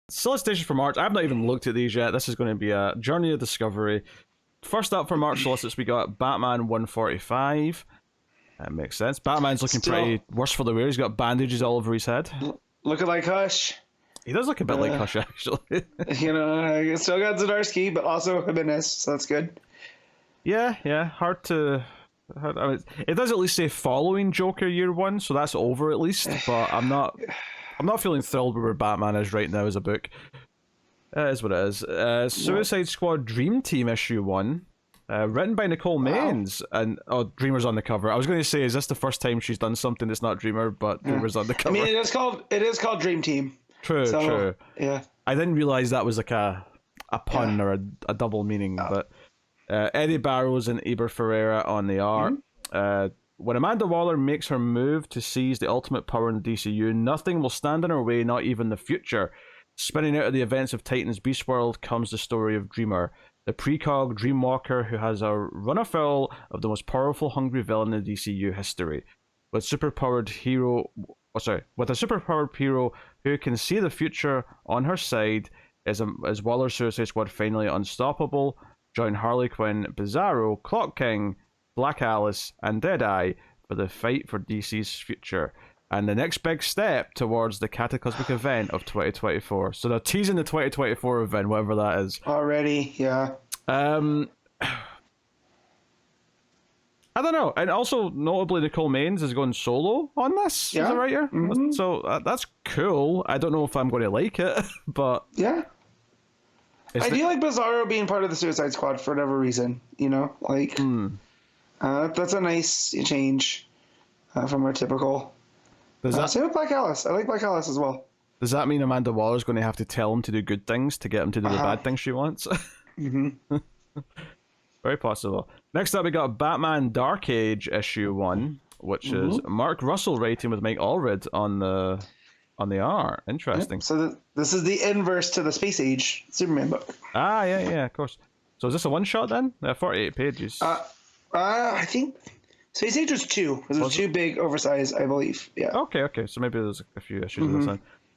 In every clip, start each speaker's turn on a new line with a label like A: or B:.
A: Solicitations for March. I've not even looked at these yet. This is going to be a journey of discovery. First up for March solicits, we got Batman 145. That makes sense. Batman's looking pretty worse for the wear. He's got bandages all over his head.
B: Looking like Hush.
A: He does look a bit like Hush, actually.
B: Still got Zdarsky, but also Jimenez, so that's good.
A: Yeah. Hard to... I mean, it does at least say following Joker year one, so that's over at least. But I'm not feeling thrilled with where Batman is right now as a book. It is what it is. Suicide Squad Dream Team issue 1. Written by Nicole Maines, and Dreamer's on the cover. I was going to say, is this the first time she's done something that's not Dreamer, but Dreamer's on the cover?
B: I mean, it is called Dream Team.
A: True.
B: Yeah.
A: I didn't realize that was like a pun or a double meaning, but Eddie Barrows and Eber Ferreira on the art. When Amanda Waller makes her move to seize the ultimate power in the DCU, nothing will stand in her way, not even the future. Spinning out of the events of Titan's Beast World comes the story of Dreamer, the precog Dreamwalker who has a run afoul of the most powerful hungry villain in DCU history. With a superpowered hero who can see the future on her side, is Waller's Suicide Squad finally unstoppable? Join Harley Quinn, Bizarro, Clock King, Black Alice, and Deadeye for the fight for DC's future, and the next big step towards the cataclysmic event of 2024. So they're teasing the 2024 event, whatever that is.
B: Already, yeah.
A: I don't know. And also, notably, Nicole Maines is going solo on this as a writer. Mm-hmm. So that's cool. I don't know if I'm going to like it, but...
B: Yeah. I do like Bizarro being part of the Suicide Squad for whatever reason, that's a nice change from our typical. Same with Black Alice. I like Black Alice as well.
A: Does that mean Amanda Waller's going to have to tell him to do good things to get him to do the bad things she wants?
B: Mm-hmm.
A: Very possible. Next up, we got Batman Dark Age issue 1, which is Mark Russell writing with Mike Allred on the art. Interesting.
B: Yep. So this is the inverse to the Space Age Superman book.
A: Yeah, of course. So is this a one shot then? 48 pages.
B: I think Space Age was 2. Because it was too big, oversized, I believe. Yeah.
A: Okay. So maybe there's a few issues of this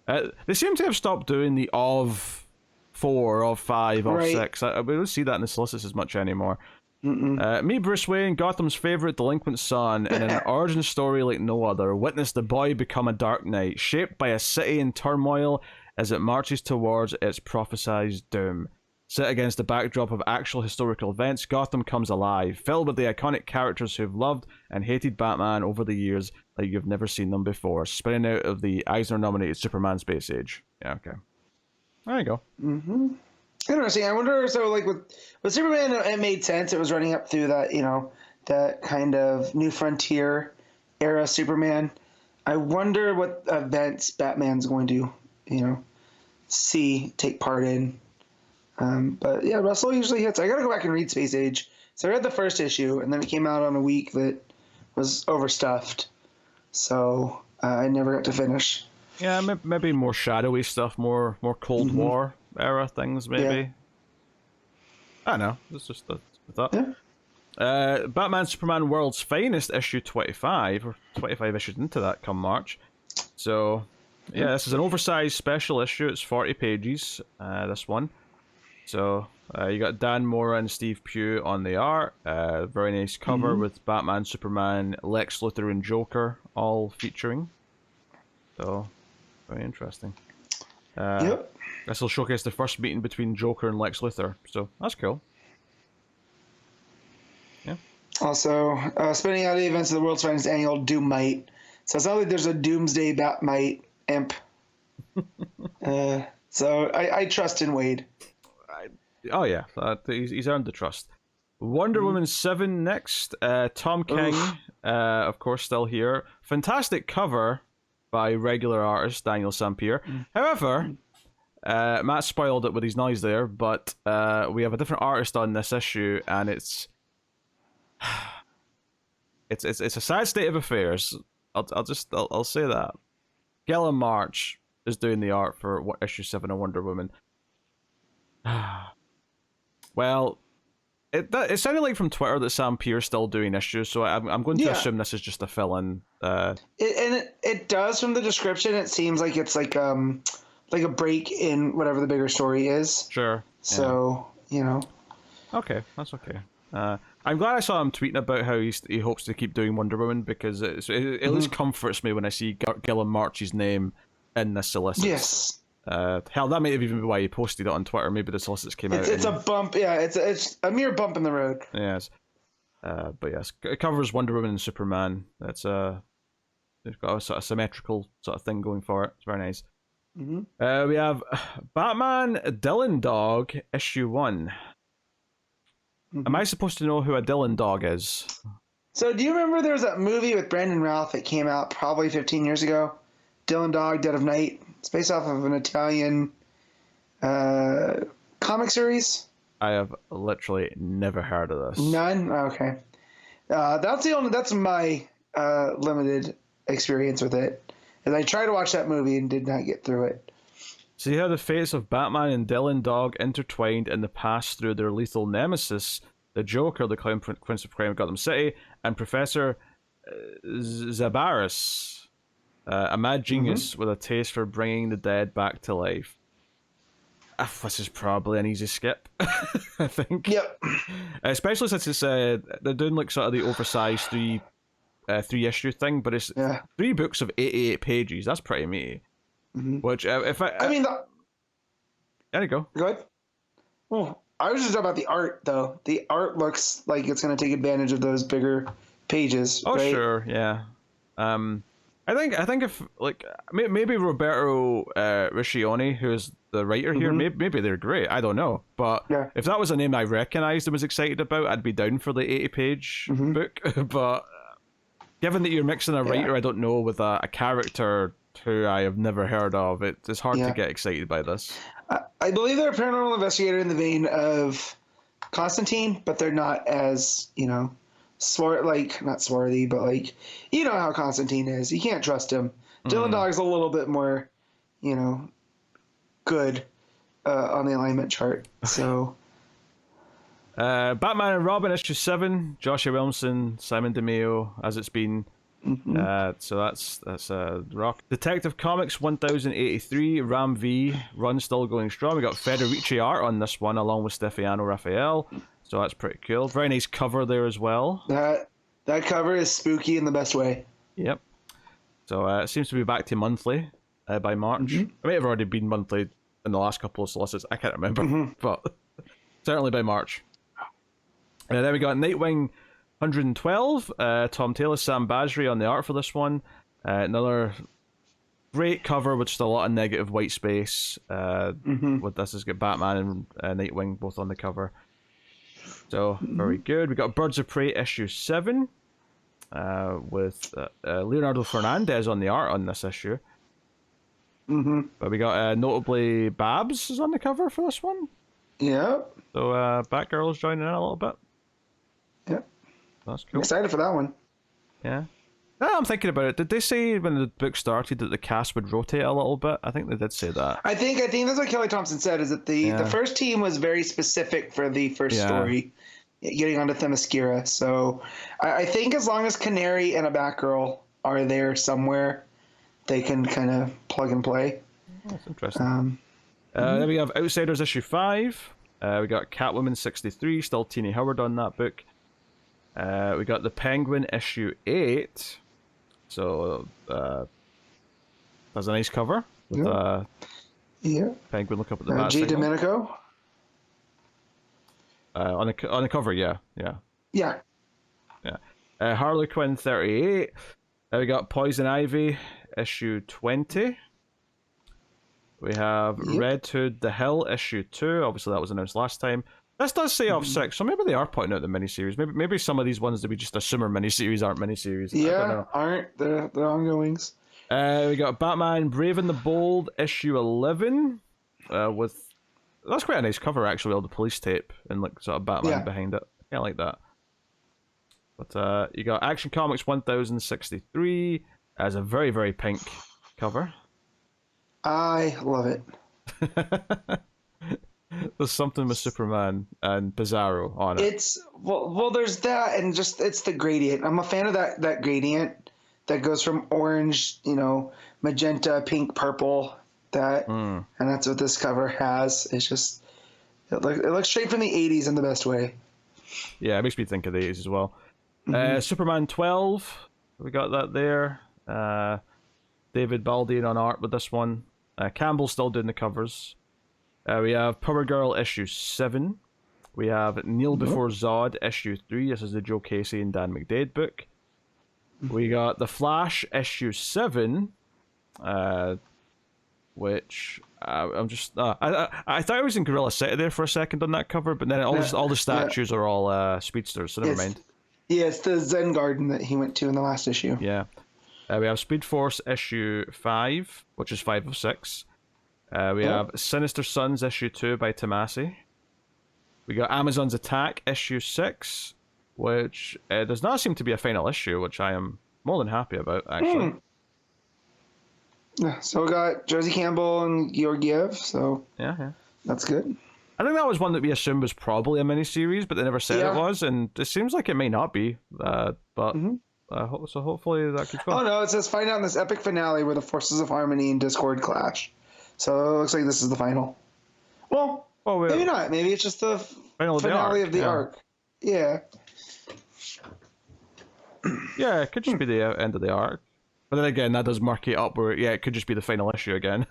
A: then. They seem to have stopped doing the of 4, of 5, of 6. We don't see that in the Solicits as much anymore. Me, Bruce Wayne, Gotham's favorite delinquent son, in an origin story like no other, witness the boy become a dark knight, shaped by a city in turmoil as it marches towards its prophesized doom. Set against the backdrop of actual historical events, Gotham comes alive, filled with the iconic characters who've loved and hated Batman over the years like you've never seen them before, spinning out of the Eisner-nominated Superman Space Age. Yeah, okay. There you go.
B: Interesting. I wonder, so like with Superman, it made sense. It was running up through that, that kind of New Frontier era Superman. I wonder what events Batman's going to, take part in. But yeah, Russell usually hits. I gotta go back and read Space Age. So I read the first issue, and then it came out on a week that was overstuffed. So I never got to finish.
A: Yeah, maybe more shadowy stuff, more Cold War era things, maybe.
B: Yeah.
A: I don't know. It's just a thought. Yeah. Batman Superman World's Finest issue 25, or 25 issues into that come March. So, yeah, this is an oversized special issue. It's 40 pages, this one. So, you got Dan Mora and Steve Pugh on the art. Very nice cover with Batman, Superman, Lex Luthor, and Joker all featuring. So, very interesting. This will showcase the first meeting between Joker and Lex Luthor. So, that's cool. Yeah.
B: Also, spinning out of the events of the World's Finest Annual Doom Might. So, it's not like there's a Doomsday Batmite imp. So, I trust in Wade.
A: Oh yeah, he's earned the trust. Wonder Woman 7 next. Tom King, of course, still here. Fantastic cover by regular artist Daniel Sampier. However, Matt spoiled it with his noise there, but we have a different artist on this issue, and it's a sad state of affairs. I'll say that. Gillian March is doing the art for issue 7 of Wonder Woman. Well, it sounded like from Twitter that Sam Pierce still doing issues, so I'm going to assume this is just a fill-in.
B: It does from the description. It seems like it's like like a break in whatever the bigger story is.
A: Sure.
B: So,
A: Okay, that's okay. I'm glad I saw him tweeting about how he hopes to keep doing Wonder Woman, because it at least comforts me when I see Gillian March's name in the Solicits.
B: Yes.
A: Hell, that might have even been why he posted it on Twitter. Maybe the Solicits came out.
B: It's a bump. Yeah, it's a mere bump in the road.
A: Yes. But yes, it covers Wonder Woman and Superman. It's it's got a sort of symmetrical sort of thing going for it. It's very nice. We have Batman Dylan Dog issue 1. Am I supposed to know who a Dylan Dog is?
B: So, do you remember there was that movie with Brandon Routh that came out probably 15 years ago? Dylan Dog, Dead of Night. It's based off of an Italian comic series.
A: I have literally never heard of this.
B: None? Okay. That's my limited experience with it. And I tried to watch that movie and did not get through it.
A: See how the fates of Batman and Dylan Dog intertwined in the past through their lethal nemesis, the Joker, the Clown Prince of Crime of Gotham City, and Professor Zabaris, a mad genius with a taste for bringing the dead back to life. This is probably an easy skip, I think.
B: Yep.
A: Especially since it's they're doing like sort of the oversized three issue thing, but it's 3 books of 88 pages. That's pretty meaty. Which if I
B: mean,
A: there you go.
B: Go ahead. Well, I was just talking about the art, though. The art looks like it's going to take advantage of those bigger pages.
A: Oh,
B: right?
A: sure, yeah. I think if like maybe Roberto Riccioni, who's the writer here, maybe they're great. I don't know, but if that was a name I recognised and was excited about, I'd be down for the 80-page book. But given that you're mixing a writer I don't know with a character who I have never heard of, it's hard to get excited by this.
B: I believe they're a paranormal investigator in the vein of Constantine, but they're not as, not swarthy, but like, you know how Constantine is. You can't trust him. Dylan Dog's a little bit more, good on the alignment chart. So,
A: Batman and Robin issue 7, Joshua Williamson, Simon DeMeo, as it's been. So that's rock. Detective Comics 1083, Ram V run still going strong. We got Federici art on this one along with Stefano Raphael, so that's pretty cool. Very nice cover there as well.
B: That cover is spooky in the best way.
A: Yep. So it seems to be back to monthly by March. It may have already been monthly in the last couple of solicits. I can't remember, but certainly by March. Then we got Nightwing 112, Tom Taylor, Sam Basri on the art for this one. Another great cover with just a lot of negative white space. With this has got Batman and Nightwing both on the cover. So, very good. We got Birds of Prey issue 7 with Leonardo Fernandez on the art on this issue. But we got notably Babs is on the cover for this one.
B: Yep.
A: So Batgirl's joining in a little bit.
B: Yep.
A: That's cool.
B: I'm excited for that one.
A: Yeah. Now I'm thinking about it. Did they say when the book started that the cast would rotate a little bit? I think they did say that.
B: I think that's what Kelly Thompson said, is that the first team was very specific for the first story, getting onto Themyscira. So I think as long as Canary and a Batgirl are there somewhere, they can kind of plug and play.
A: That's interesting. Then we have Outsiders issue 5. We got Catwoman 63, still Teenie Howard on that book. We got the Penguin issue 8. So that's a nice cover with Penguin look up at the bat
B: Jay
A: signal.
B: Domenico
A: on the cover, yeah. Harley Quinn 38. We got Poison Ivy issue 20. We have Red Hood The Hill issue 2. Obviously that was announced last time. This does say off 6, so maybe they are pointing out the miniseries. Maybe some of these ones that we just assume are miniseries aren't miniseries.
B: Yeah, aren't. They're ongoings.
A: We got Batman Brave and the Bold issue 11 with... That's quite a nice cover, actually, all the police tape and like sort of Batman behind it. I like that. But you got Action Comics 1063 as a very, very pink cover.
B: I love it.
A: There's something with Superman and Bizarro on it.
B: It's well, there's that, and just it's the gradient. I'm a fan of that gradient that goes from orange, magenta, pink, purple. that, and that's what this cover has. It's just it looks straight from the '80s in the best way.
A: Yeah, it makes me think of the '80s as well. Superman 12, we got that there. David Baldean on art with this one. Campbell's still doing the covers. We have Power Girl issue 7. We have Kneel Before Zod issue 3. This is the Joe Casey and Dan McDade book. We got The Flash issue 7, which I'm just I thought I was in Gorilla City there for a second on that cover, but then all the statues are all speedsters, so never mind. Yeah,
B: it's the Zen Garden that he went to in the last issue.
A: Yeah. We have Speed Force issue 5, which is 5 of 6. We have Sinister Sons issue 2 by Tomasi. We got Amazon's Attack issue 6, which does not seem to be a final issue, which I am more than happy about, actually.
B: Yeah, so we got Josie Campbell and Georgiev, so
A: yeah,
B: that's good.
A: I think that was one that we assumed was probably a miniseries, but they never said it was, and it seems like it may not be, but... so hopefully that keeps going.
B: Oh no, it says find out in this epic finale where the forces of harmony and discord clash. So it looks like this is the final. Well, maybe not. Maybe it's just the finale of the arc. Yeah.
A: Yeah, it could just be the end of the arc. But then again, that does mark it up where, it could just be the final issue again.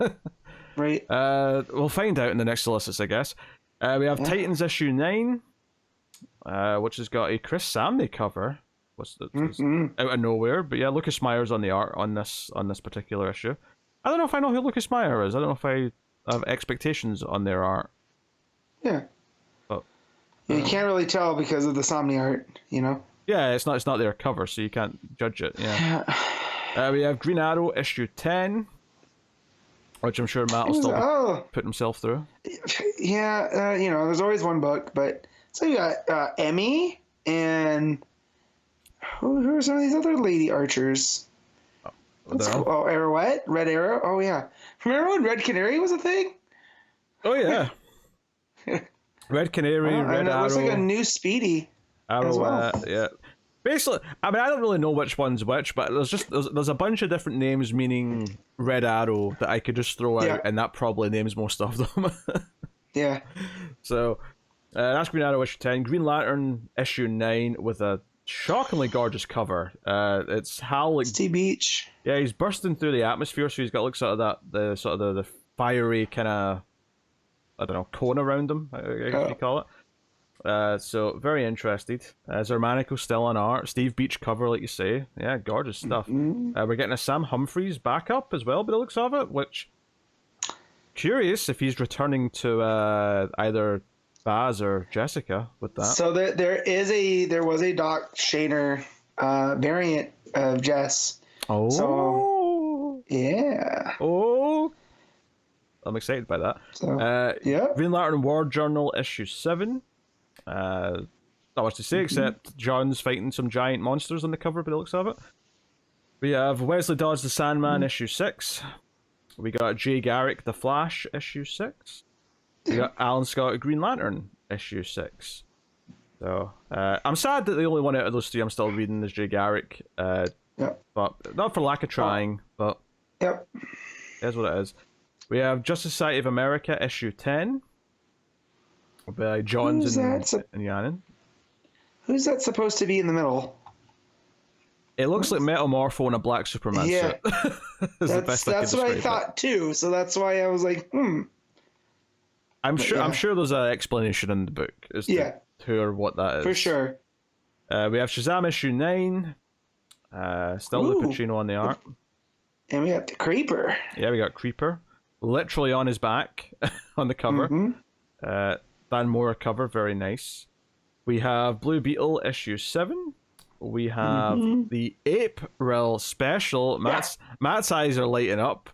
B: Right.
A: We'll find out in the next Solicits, I guess. We have Titans issue 9, which has got a Chris Samney cover. Out of nowhere, but yeah, Lucas Meyer's on the art on this particular issue. I don't know if I know who Lucas Meyer is. I don't know if I have expectations on their art.
B: Yeah,
A: but
B: you can't really tell because of the Somni art, you know.
A: Yeah, it's not their cover, so you can't judge it. Yeah. We have Green Arrow issue 10, which I'm sure Matt will still put himself through.
B: Yeah, there's always one book, but so you got Emmy and. Who are some of these other lady archers? Arrowette? Red Arrow? Oh, yeah. Remember when Red Canary was a thing?
A: Oh, yeah. Red Canary, Red Arrow. It looks
B: like a new Speedy.
A: Arrowette, yeah. Basically, I mean, I don't really know which one's which, but there's a bunch of different names meaning Red Arrow that I could just throw out, and that probably names most of them.
B: Yeah.
A: So, that's Green Arrow issue 10. Green Lantern issue 9 with a shockingly gorgeous cover. It's Hal
B: Steve Beach.
A: Yeah, he's bursting through the atmosphere, so he's got like the fiery kind of, I don't know, cone around him, I guess you call it. So very interested. Zermanico's still on art. Steve Beach cover, like you say. Yeah, gorgeous stuff. We're getting a Sam Humphries backup as well, by the looks of it. Which curious if he's returning to either Baz or Jessica with that.
B: So there was a Doc Shaner variant of Jess.
A: Oh.
B: So, yeah.
A: Oh. I'm excited by that.
B: So,
A: Green Lantern War Journal issue 7. Not much to say except John's fighting some giant monsters on the cover by the looks of it. We have Wesley Dodds the Sandman issue 6. We got Jay Garrick the Flash issue 6. We got Alan Scott Green Lantern issue 6. So I'm sad that the only one out of those three I'm still reading is Jay Garrick. But not for lack of trying, but here's what it is. We have Justice Society of America issue 10 by Johns and Yannon.
B: Who's that supposed to be in the middle?
A: It looks like Metal Morpho in a black Superman suit.
B: That's what I thought too. So that's why I was like,
A: I'm sure there's an explanation in the book as to who or what that is.
B: For sure.
A: We have Shazam issue 9. Still Lou Pacino on the art.
B: And we got the Creeper.
A: Yeah, we got Creeper. Literally on his back on the cover. Dan Moore cover, very nice. We have Blue Beetle issue 7. We have the ape-ril special. Matt's eyes are lighting up.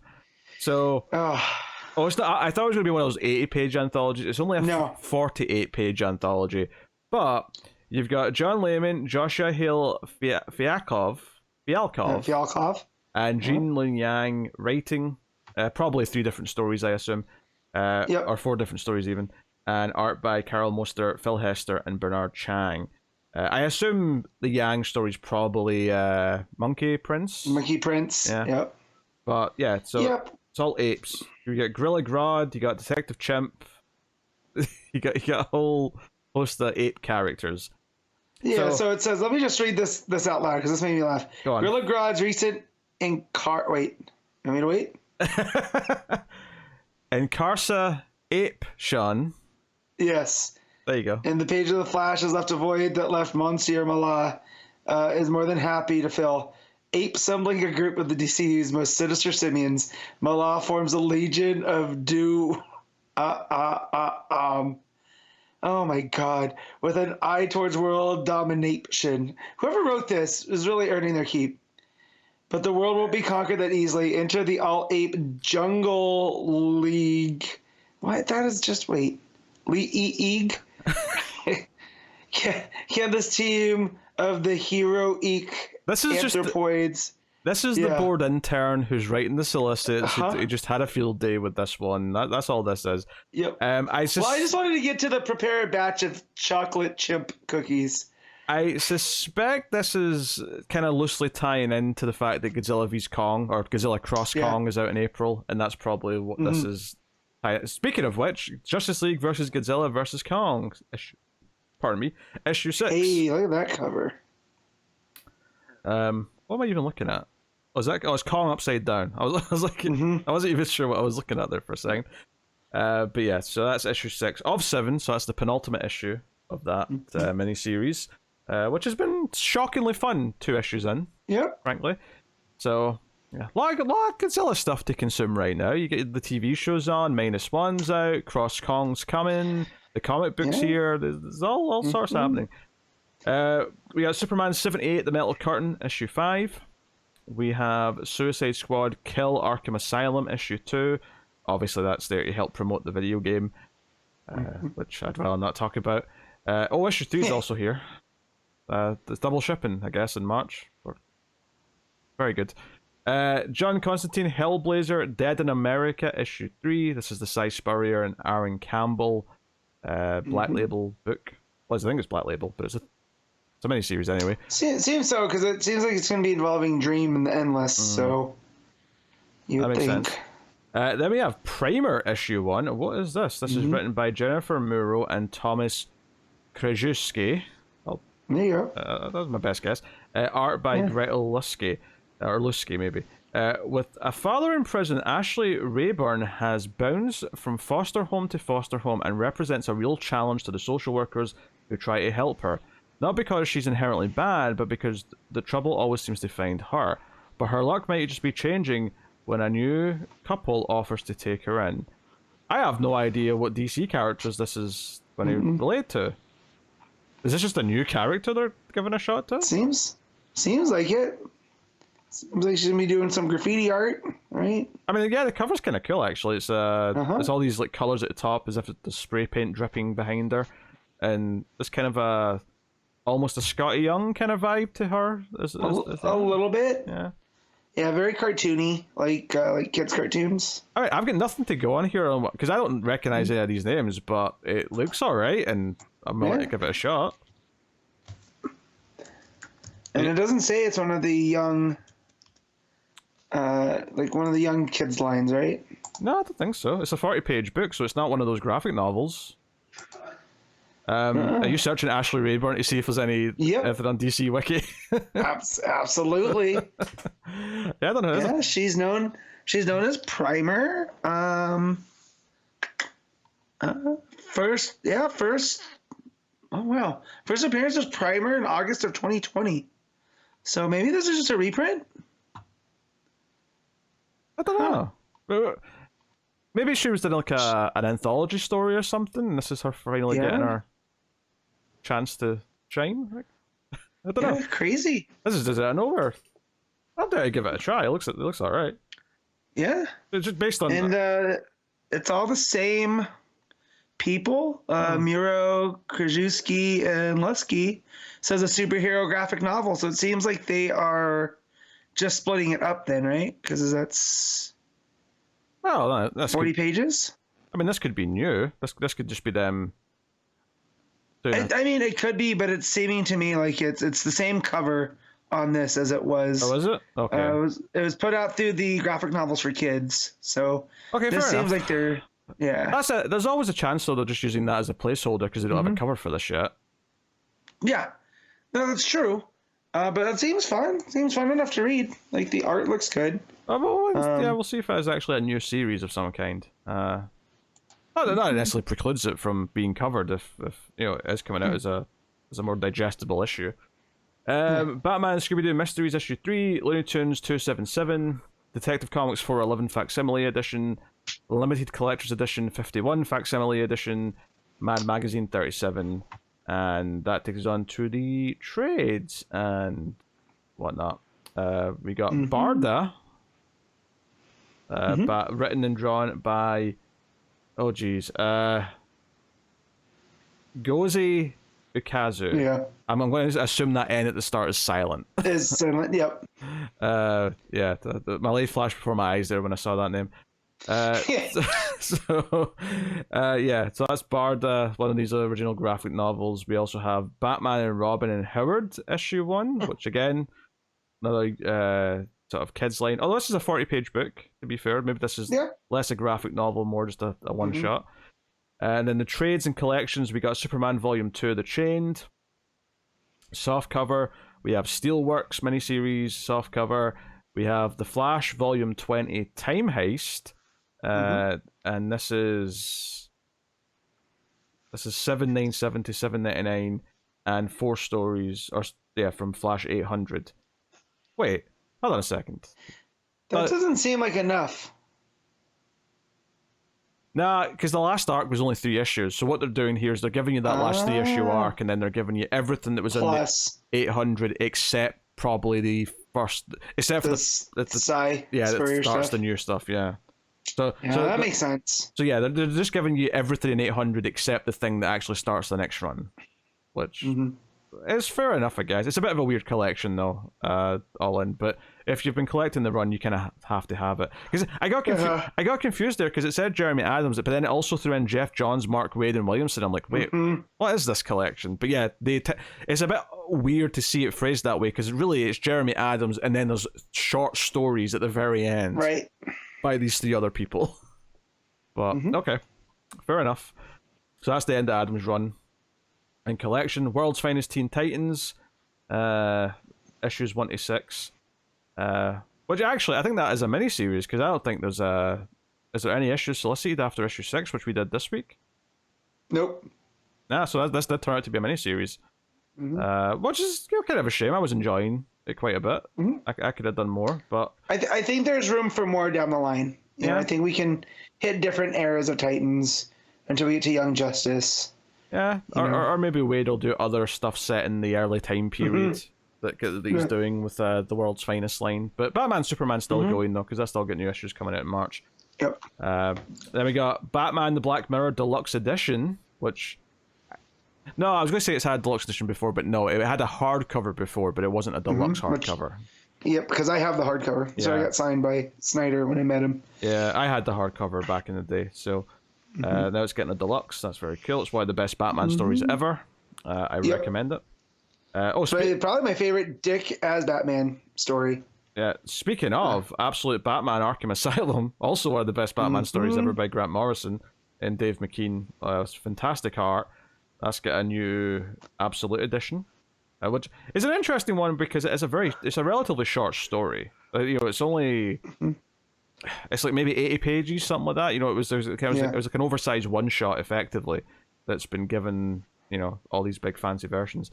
A: So... it's not, I thought it was going to be one of those 80-page anthologies. It's only a 48-page anthology. But you've got John Layman, Joshua Hale Fialkov, and Jean Lin Yang writing. Probably 3 different stories, I assume. Or 4 different stories, even. And art by Carol Moster, Phil Hester, and Bernard Chang. I assume the Yang story's probably Monkey Prince.
B: Yeah. Yep.
A: But yeah, so it's all apes. You got Gorilla Grodd, you got Detective Chimp, you got a whole host of ape characters.
B: Yeah, so it says, let me just read this out loud because this made me laugh.
A: Go on.
B: Gorilla Grodd's recent wait. You want me to wait?
A: Incarceration.
B: Yes.
A: There you go.
B: And the page of the Flash has left a void that left Monsieur Mallah is more than happy to fill. Ape assembling a group of the DCU's most sinister simians, Mallah forms a legion of oh my god, with an eye towards world domination. Whoever wrote this is really earning their keep. But the world won't be conquered that easily. Enter the All-Ape Jungle League. What? That is just, wait. League? Yeah, this team of the heroic anthropoids.
A: This is the board intern who's writing the solicits. He just had a field day with this one. That's all this is.
B: Yep. I just wanted to get to the prepare a batch of chocolate chip cookies.
A: I suspect this is kind of loosely tying into the fact that Godzilla vs. Kong, or Godzilla Cross Kong, is out in April, and that's probably what this is. Speaking of which, Justice League versus Godzilla versus Kong. Issue 6.
B: Hey, look at that cover.
A: What am I even looking at? It's Kong upside down. I was looking. I wasn't even sure what I was looking at there for a second. But yeah, so that's issue 6 of 7. So that's the penultimate issue of that miniseries, which has been shockingly fun. 2 issues in.
B: Yep.
A: Frankly, so yeah, a lot of Godzilla stuff to consume right now. You get the TV shows on. -1's out. Cross Kong's coming. The comic books here. There's all sorts happening. We got Superman 78, The Metal Curtain, issue 5. We have Suicide Squad Kill Arkham Asylum, issue 2. Obviously, that's there to help promote the video game, which I'd rather not talk about. Issue 3 is also here. There's double shipping, I guess, in March. Very good. John Constantine, Hellblazer, Dead in America, issue 3. This is the Cy Spurrier and Aaron Campbell Black Label book. Well, I think it's Black Label, but it's a miniseries anyway.
B: Seems so, because it seems like it's going to be involving Dream and the Endless, so you would think. Sense.
A: Then we have Primer issue 1. What is this? This is written by Jennifer Muro and Thomas Krajewski. Oh,
B: there you go.
A: That was my best guess. Art by Gretel Lusky, or Lusky maybe. With a father in prison, Ashley Rayburn has bounced from foster home to foster home and represents a real challenge to the social workers who try to help her. Not because she's inherently bad, but because the trouble always seems to find her. But her luck might just be changing when a new couple offers to take her in. I have no idea what DC characters this is going to relate to. Is this just a new character they're giving a shot to?
B: Seems like it. Seems like she's going to be doing some graffiti art, right?
A: I mean, yeah, the cover's kind of cool, actually. It's it's all these like colors at the top, as if it's the spray paint dripping behind her. And it's kind of almost a Scotty Young kind of vibe to her.
B: A little bit.
A: Yeah.
B: Yeah, very cartoony, like kids' cartoons.
A: All right, I've got nothing to go on here because I don't recognize any of these names, but it looks all right, and I'm going to give it a shot.
B: And it doesn't say it's one of the young, one of the young kids' lines, right?
A: No, I don't think so. It's a 40-page book, so it's not one of those graphic novels. Are you searching Ashley Rayburn to see if there's anything on DC Wiki?
B: Absolutely.
A: Yeah, I don't know.
B: Yeah, she's known as Primer. First. Oh wow, first appearance was Primer in August of 2020. So maybe this is just a reprint.
A: I don't know. Maybe she was doing like an anthology story or something, and this is her finally getting her chance to shine. I don't know.
B: Crazy.
A: This is just out of nowhere. I'll dare give it a try. It looks all right.
B: Yeah.
A: It's just based on.
B: And it's all the same people. Muro, Krajewski, and Lusky says a superhero graphic novel. So it seems like they are just splitting it up then, right? Because that's.
A: Well, that's
B: 40 pages.
A: I mean, this could be new. This could just be them.
B: I mean, it could be, but it's seeming to me like it's the same cover on this as it was.
A: Oh, is it? Okay.
B: It was put out through the graphic novels for kids. So
A: okay,
B: this
A: fair
B: seems
A: enough.
B: like they're
A: That's it. There's always a chance though they're just using that as a placeholder because they don't have a cover for this yet.
B: Yeah, no, that's true. But it seems fun. Seems fun enough to read. Like the art looks good.
A: We'll see if it's actually a new series of some kind. Not necessarily precludes it from being covered if it is coming out as a more digestible issue. Batman Scooby-Doo Mysteries issue 3, Looney Tunes 277, Detective Comics 411 Facsimile Edition, Limited Collector's Edition 51 Facsimile Edition, Mad Magazine 37, and that takes us on to the trades and whatnot. We got Barda, written and drawn by Gozi Ukazu.
B: Yeah.
A: I'm going to assume that N at the start is silent.
B: Is silent. Yep.
A: My life flashed before my eyes there when I saw that name. So that's Barda, one of these original graphic novels. We also have Batman and Robin and Howard issue 1, which again, another sort of kids line. Although this is a 40-page book, to be fair. Maybe this is less a graphic novel, more just a one-shot. And then the trades and collections, we got Superman Volume 2, The Chained. Softcover, we have Steelworks miniseries, softcover. We have The Flash Volume 20, Time Heist. And this is $7.97 to $7.99, and 4 stories, from Flash 800. Wait, hold on a second.
B: That doesn't seem like enough.
A: Nah, because the last arc was only 3 issues. So what they're doing here is they're giving you that last 3-issue arc, and then they're giving you everything that was in the 800 except probably the first, except for the
B: Psy.
A: Yeah, that starts
B: stuff.
A: the new stuff. Yeah. So
B: that makes sense.
A: So yeah, they're just giving you everything in 800 except the thing that actually starts the next run, which is fair enough, I guess. It's a bit of a weird collection though, all in. But if you've been collecting the run, you kind of have to have it. Because I got confused there because it said Jeremy Adams, but then it also threw in Jeff Johns, Mark Waid, and Williamson. I'm like, wait, what is this collection? But yeah, it's a bit weird to see it phrased that way because really it's Jeremy Adams, and then there's short stories at the very end,
B: right,
A: by these 3 other people. But okay, fair enough. So that's the end of Adams' run. And collection, World's Finest Teen Titans, issues 1 to 6. Which actually, I think that is a miniseries because I don't think there's is there any issues solicited after issue 6, which we did this week?
B: Nope.
A: Nah, so this did turn out to be a miniseries, which is kind of a shame. I was enjoying it quite a bit. I could have done more, but
B: I think there's room for more down the line. You know, I think we can hit different eras of Titans until we get to Young Justice.
A: Yeah, or maybe Wade will do other stuff set in the early time period that he's doing with the World's Finest line. But Batman Superman's still going though, because I still get new issues coming out in March.
B: Yep.
A: Then we got Batman the Black Mirror Deluxe Edition, which... No, I was going to say it's had a deluxe edition before, but no, it had a hardcover before, but it wasn't a deluxe hardcover.
B: Yep, because I have the hardcover. So I got signed by Snyder when I met him.
A: Yeah, I had the hardcover back in the day, so now it's getting a deluxe. That's very cool. It's one of the best Batman stories ever. I recommend it.
B: Probably my favorite Dick as Batman story.
A: Yeah, speaking of Absolute Batman Arkham Asylum, also one of the best Batman stories ever by Grant Morrison and Dave McKean. It's fantastic art. That's got a new Absolute edition, which is an interesting one because it's a relatively short story. It's only it's like maybe 80 pages, something like that. It was like an oversized one shot, effectively, that's been given all these big fancy versions.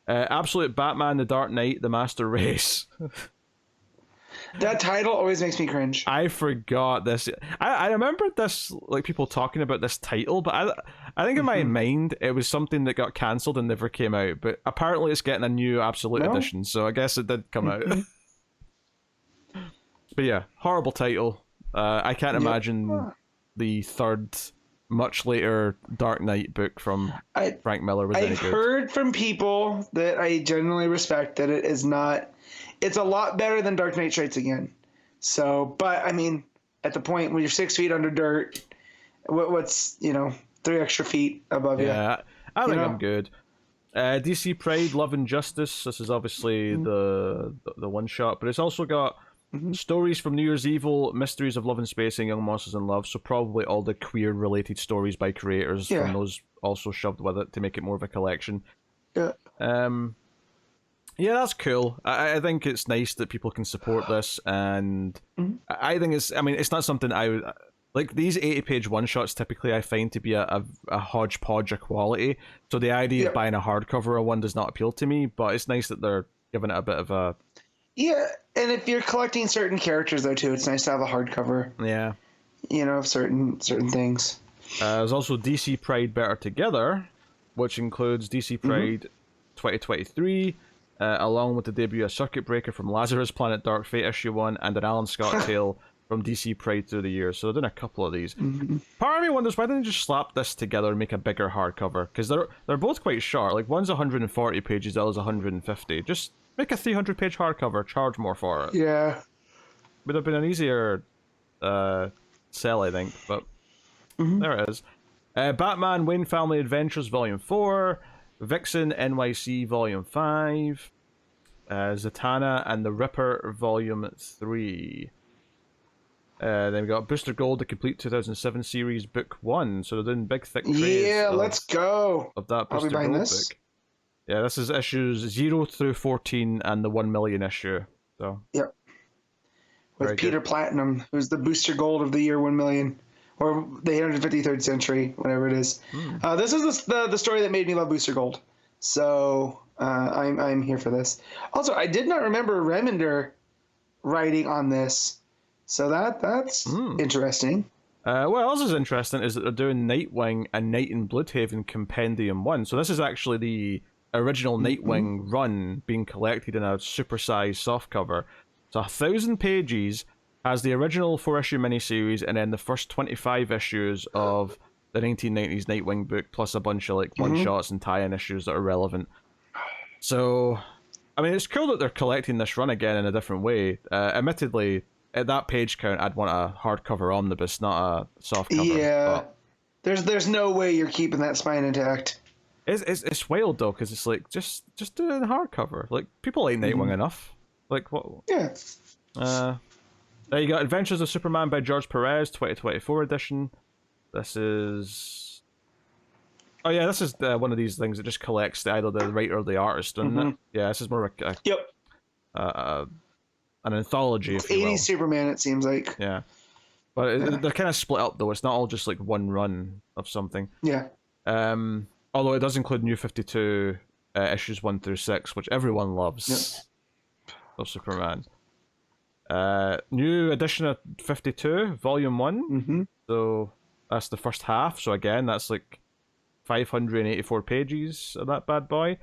A: Absolute Batman: The Dark Knight, The Master Race.
B: That title always makes me cringe.
A: I forgot this. I remember this, like people talking about this title, but I think in my mind it was something that got cancelled and never came out. But apparently it's getting a new Absolute edition, so I guess it did come out. But yeah, horrible title. I can't imagine the third, much later Dark Knight book from Frank Miller was any good.
B: I've heard from people that I genuinely respect that it is not. It's a lot better than Dark Knight Strikes Again. So, but I mean, at the point when you're 6 feet under dirt, what's 3 extra feet above you?
A: Yeah, I think I'm good. DC Pride, Love and Justice. This is obviously the one shot, but it's also got stories from New Year's Evil, Mysteries of Love and Space, and Young Monsters in Love. So probably all the queer related stories by creators from those also shoved with it to make it more of a collection.
B: Yeah.
A: Yeah, that's cool. I think it's nice that people can support this, and I think it's. I mean, it's not something I would like. These 80-page one-shots typically I find to be a hodgepodge of quality. So the idea of buying a hardcover of one does not appeal to me. But it's nice that they're giving it a bit of a.
B: Yeah, and if you're collecting certain characters though too, it's nice to have a hardcover.
A: Yeah.
B: You know, of certain things.
A: There's also DC Pride Better Together, which includes DC Pride 2023. Along with the debut of Circuit Breaker from Lazarus Planet Dark Fate issue 1 and an Alan Scott tale from DC Pride through the years. So they're doing a couple of these. Part of me wonders why didn't they just slap this together and make a bigger hardcover? Because they're both quite short. Like one's 140 pages, the other's 150. Just make a 300-page hardcover, charge more for it.
B: Yeah.
A: Would have been an easier sell, I think. But there it is. Batman Wayne Family Adventures Volume 4. Vixen NYC Volume 5, Zatanna and the Ripper Volume 3. Then we got Booster Gold, the complete 2007 series, Book 1. So they're doing big, thick trades.
B: Yeah, let's go.
A: Of that Booster Gold book. Yeah, this is issues 0 through 14 and the 1 million issue. So.
B: Yep. With Peter Platinum, who's the Booster Gold of the year 1 million. Or the 853rd century, whatever it is. This is the story that made me love Booster Gold. So I'm here for this. Also, I did not remember Remender writing on this. So that's interesting.
A: What else is interesting is that they're doing Nightwing and Night in Bloodhaven Compendium 1. So this is actually the original Nightwing run being collected in a supersized softcover. So 1,000 pages... has the original 4-issue miniseries and then the first 25 issues of the 1990s Nightwing book, plus a bunch of like one-shots and tie-in issues that are relevant. So, I mean, it's cool that they're collecting this run again in a different way. Admittedly, at that page count, I'd want a hardcover omnibus, not a softcover.
B: Yeah, there's no way you're keeping that spine intact.
A: It's wild though, because it's like just do it in hardcover. Like people like Nightwing enough. Like what?
B: Yeah.
A: There you got Adventures of Superman by George Perez, 2024 edition. This is... Oh yeah, this is one of these things that just collects either the writer or the artist, doesn't it? Yeah, this is more of an anthology, if you will.
B: 80s Superman, it seems like.
A: Yeah. But they're kind of split up, though. It's not all just like one run of something.
B: Yeah.
A: Although it does include New 52 issues 1 through 6, which everyone loves. Of Superman. New edition of 52, Volume 1. So that's the first half. So again, that's like 584 pages of that bad boy.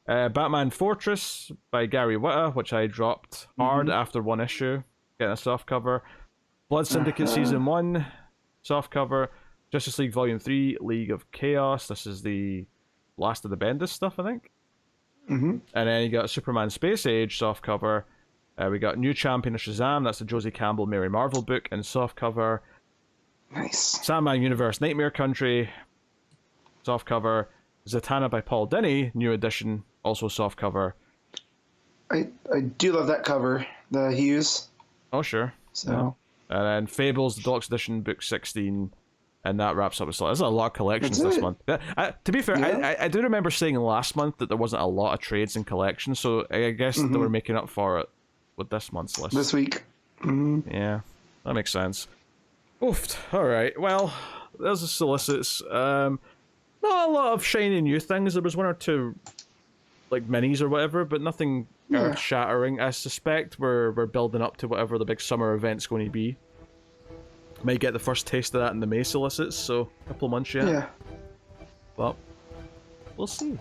A: Batman Fortress by Gary Whitta, which I dropped hard after one issue, getting a softcover. Blood Syndicate Season 1, softcover. Justice League Volume 3, League of Chaos. This is the last of the Bendis stuff, I think. And then you got Superman Space Age, softcover. We got New Champion of Shazam, that's the Josie Campbell Mary Marvel book, and softcover.
B: Nice.
A: Sandman Universe Nightmare Country, softcover. Zatanna by Paul Dini, new edition, also softcover.
B: I do love that cover, the hues.
A: Oh, sure.
B: So.
A: Yeah. And then Fables, the Deluxe Edition, book 16, and that wraps up the slot. There's a lot of collections this month. To be fair, I do remember saying last month that there wasn't a lot of trades and collections, so I guess they were making up for it with this month's list.
B: This week.
A: Yeah, that makes sense. Oofed. Alright, well, there's the Solicits. Not a lot of shiny new things. There was one or two like minis or whatever, but nothing earth-shattering. I suspect we're building up to whatever the big summer event's going to be. Might get the first taste of that in the May Solicits, so a couple of months yet.
B: Yeah.
A: But we'll see.